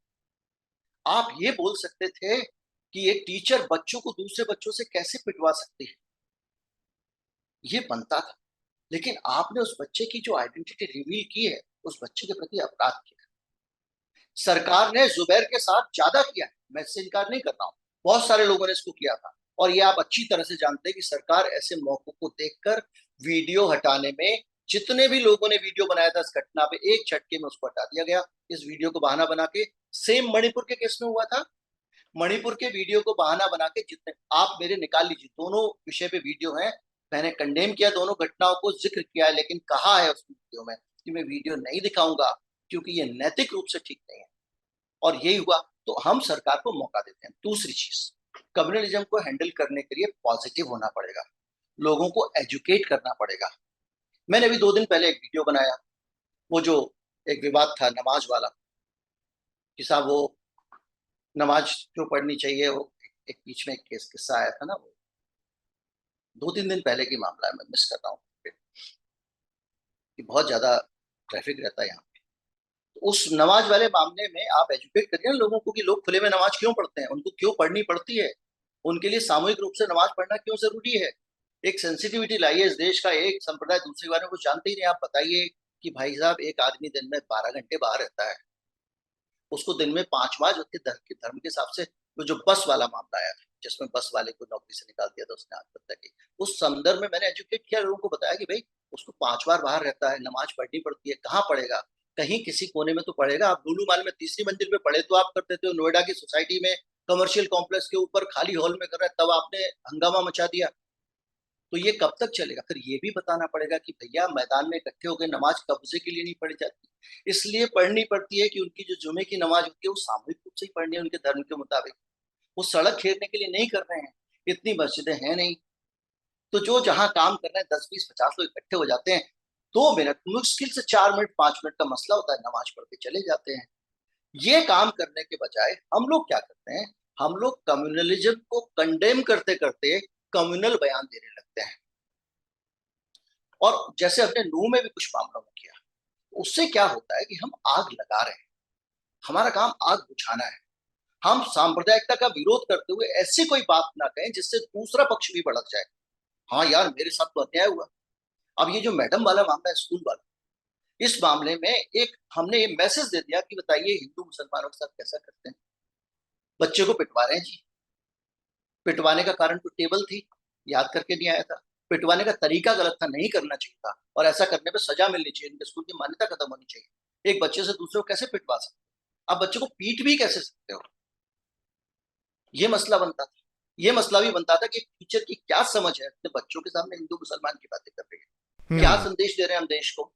आप ये बोल सकते थे कि एक टीचर बच्चों को दूसरे बच्चों से कैसे पिटवा सकती है, ये बनता था। लेकिन आपने उस बच्चे की जो आइडेंटिटी रिवील की है, उस बच्चे के प्रति अपराध किया। सरकार ने जुबैर के साथ ज्यादा किया है, मैं इससे इनकार नहीं कर रहा हूं, बहुत सारे लोगों ने इसको किया था। और ये आप अच्छी तरह से जानते हैं कि सरकार ऐसे मौकों को देखकर वीडियो हटाने में, जितने भी लोगों ने वीडियो बनाया था इस घटना पे, एक झटके में उसको हटा दिया गया। इस वीडियो को बहाना बना के, सेम मणिपुर के केस में हुआ था। मणिपुर के वीडियो को बहाना बना के, जितने आप मेरे निकाल लीजिए, दोनों विषय पे वीडियो है। मैंने कंडेम किया, दोनों घटनाओं को जिक्र किया है, लेकिन कहा है उस वीडियो में कि मैं वीडियो नहीं दिखाऊंगा क्योंकि ये नैतिक रूप से ठीक नहीं है। और यही हुआ। तो हम सरकार को मौका देते हैं। दूसरी चीज, कम्युनलिज्म को हैंडल करने के लिए पॉजिटिव होना पड़ेगा, लोगों को एजुकेट करना पड़ेगा। मैंने अभी 2 दिन पहले एक वीडियो बनाया, वो जो एक विवाद था नमाज वाला, कि साहब वो नमाज क्यों पढ़नी चाहिए, वो एक बीच में एक केस किस्सा आया था ना, वो 2-3 दिन पहले की मामला है, मैं मिस कर रहा हूँ कि बहुत ज्यादा ट्रैफिक रहता है यहाँ पे। तो उस नमाज वाले मामले में आप एजुकेट करिए ना लोगों को कि लोग खुले में नमाज क्यों पढ़ते हैं, उनको क्यों पढ़नी पड़ती है, उनके लिए सामूहिक रूप से नमाज पढ़ना क्यों जरूरी है। एक सेंसिटिविटी लाइए। इस देश का एक संप्रदाय दूसरे के बारे में कुछ जानते ही नहीं, आप बताइए कि भाई साहब एक आदमी दिन में 12 घंटे बाहर रहता है, उसको दिन में 5 बार जो धर्म के हिसाब से जो बस वाला मामला आया था, जिसमें बस वाले को नौकरी से निकाल दिया था, उसने आत्महत्या की। उस संदर्भ में मैंने एजुकेट किया, लोगों को बताया कि भाई उसको 5 बार बाहर रहता है, नमाज पढ़नी पड़ती है, कहाँ पढ़ेगा? कहीं किसी कोने में तो पढ़ेगा। आप लुलु मॉल में तीसरी मंजिल पे पढ़े तो आप कर देते हो, नोएडा की सोसाइटी में कमर्शियल कॉम्प्लेक्स के ऊपर खाली हॉल में कर रहा है, तब आपने हंगामा मचा दिया। तो ये कब तक चलेगा? फिर ये भी बताना पड़ेगा कि भैया मैदान में इकट्ठे होकर नमाज कब्जे के लिए नहीं पढ़ी जाती, इसलिए पढ़नी पड़ती है कि उनकी जो जुमे की नमाज होती है वो सामूहिक रूप से ही पढ़नी है उनके धर्म के मुताबिक। वो सड़क घेरने के लिए नहीं कर रहे हैं, इतनी मस्जिदें हैं नहीं, तो जो जहां काम कर रहे हैं 10, 20, 50 लोग इकट्ठे हो जाते हैं, 2 मिनट मुश्किल से 4 मिनट 5 मिनट का मसला होता है, नमाज पढ़ के चले जाते हैं। ये काम करने के बजाय हम लोग क्या करते हैं, हम लोग कम्युनलिज्म को कंडेम करते करते कम्युनल बयान देने लगते हैं। और जैसे हमने नूह में भी कुछ मामलों में किया, उससे क्या होता है कि हम आग लगा रहे हैं, हमारा काम आग बुझाना है। हम सांप्रदायिकता का विरोध करते हुए ऐसी कोई बात ना कहें जिससे दूसरा पक्ष भी भड़क जाए। हाँ यार, मेरे साथ तो अन्याय हुआ। अब ये जो मैडम वाला मामला है, स्कूल वाला, इस मामले में एक हमने ये मैसेज दे दिया कि बताइए हिंदू मुसलमानों के साथ कैसा करते हैं। बच्चे को पिटवा रहे हैं जी। पिटवाने का कारण तो टेबल थी, याद करके नहीं आया था। पिटवाने का तरीका गलत था, नहीं करना चाहिए था, और ऐसा करने पे सजा मिलनी चाहिए, इनके स्कूल की मान्यता खत्म होनी चाहिए। एक बच्चे से दूसरे को कैसे पिटवा सकते हो? आप बच्चे को पीट भी कैसे सकते हो? ये मसला बनता था। ये मसला भी बनता था कि टीचर की क्या समझ है, अपने बच्चों के सामने हिंदू मुसलमान की बातें कर रही है, क्या संदेश दे रहे हैं हम देश को?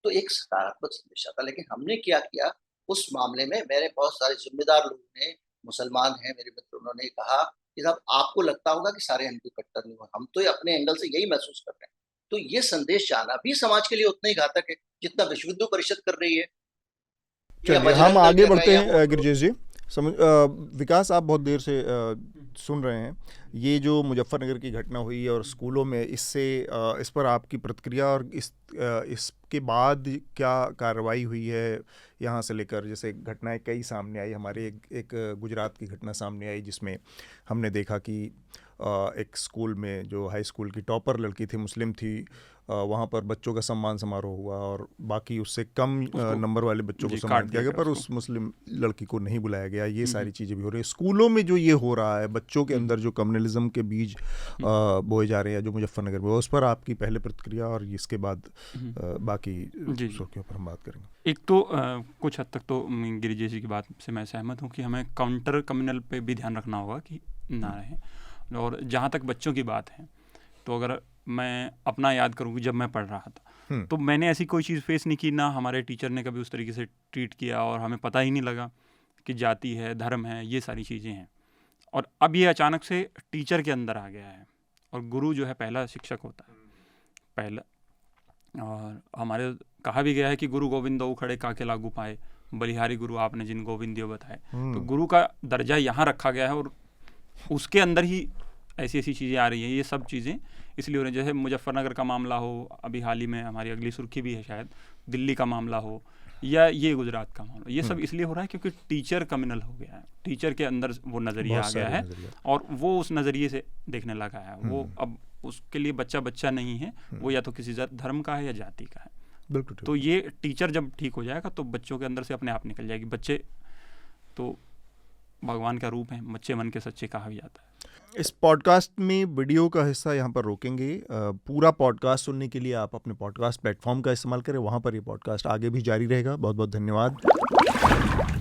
तो एक सकारात्मक संदेश आता। लेकिन हमने क्या किया उस मामले में, मेरे बहुत सारे जिम्मेदार लोग ने, मुसलमान हैं मेरे मित्र, उन्होंने कहा कि साहब आपको लगता होगा कि सारे हिंदू कट्टर नहीं हुए, हम तो अपने एंगल से यही महसूस कर रहे हैं। तो ये संदेश जाना भी समाज के लिए उतना ही घातक है जितना विश्व हिंदू परिषद कर रही है। चलिए हम आगे बढ़ते हैं गिरिजेश जी। विकास, आप बहुत देर से सुन रहे हैं ये जो मुजफ्फरनगर की घटना हुई और स्कूलों में, इससे इस पर आपकी प्रतिक्रिया और इसके बाद क्या कार्रवाई हुई है यहाँ से लेकर? जैसे घटनाएं कई सामने आई, हमारे एक गुजरात की घटना सामने आई जिसमें हमने देखा कि एक स्कूल में जो हाई स्कूल की टॉपर लड़की थी, मुस्लिम थी, वहाँ पर बच्चों का सम्मान समारोह हुआ और बाकी उससे कम नंबर वाले बच्चों को सम्मान किया गया, पर उस मुस्लिम लड़की को नहीं बुलाया गया। ये सारी चीज़ें भी हो रही है स्कूलों में। जो ये हो रहा है, बच्चों के अंदर जो कम्युनलिज्म के बीज बोए जा रहे हैं जो मुजफ्फरनगर में, उस पर आपकी पहले प्रतिक्रिया और इसके बाद बाकी सुर्खियों पर हम बात करेंगे। एक तो कुछ हद तक तो गिरिजेश जी की बात से मैं सहमत हूँ कि हमें काउंटर कम्युनल पे भी ध्यान रखना होगा कि ना रहे। और जहाँ तक बच्चों की बात है, तो अगर मैं अपना याद करूँ कि जब मैं पढ़ रहा था तो मैंने ऐसी कोई चीज़ फेस नहीं की, ना हमारे टीचर ने कभी उस तरीके से ट्रीट किया, और हमें पता ही नहीं लगा कि जाति है, धर्म है, ये सारी चीज़ें हैं। और अब ये अचानक से टीचर के अंदर आ गया है, और गुरु जो है पहला शिक्षक होता है पहला। और हमारे कहा भी गया है कि गुरु गोविंद उखड़े काके लागू पाए, बलिहारी गुरु आपने जिन गोविंदियो बताए। तो गुरु का दर्जा यहाँ रखा गया है, और उसके अंदर ही ऐसी ऐसी चीज़ें आ रही हैं। ये सब चीज़ें इसलिए हो रही हैं, जैसे मुजफ्फरनगर का मामला हो, अभी हाल ही में हमारी अगली सुर्खी भी है शायद, दिल्ली का मामला हो, या ये गुजरात का मामला, ये सब इसलिए हो रहा है क्योंकि टीचर कम्युनल हो गया है। टीचर के अंदर वो नज़रिया आ गया है, और वो उस नज़रिए से देखने लगा है। वो अब उसके लिए बच्चा बच्चा नहीं है, वो या तो किसी धर्म का है या जाति का है। बिल्कुल। तो ये टीचर जब ठीक हो जाएगा तो बच्चों के अंदर से अपने आप निकल जाएगी। बच्चे तो भगवान का रूप है, बच्चे मन के सच्चे कहा भी जाता है। इस पॉडकास्ट में वीडियो का हिस्सा यहाँ पर रोकेंगे। पूरा पॉडकास्ट सुनने के लिए आप अपने पॉडकास्ट प्लेटफॉर्म का इस्तेमाल करें, वहाँ पर ये पॉडकास्ट आगे भी जारी रहेगा। बहुत बहुत धन्यवाद।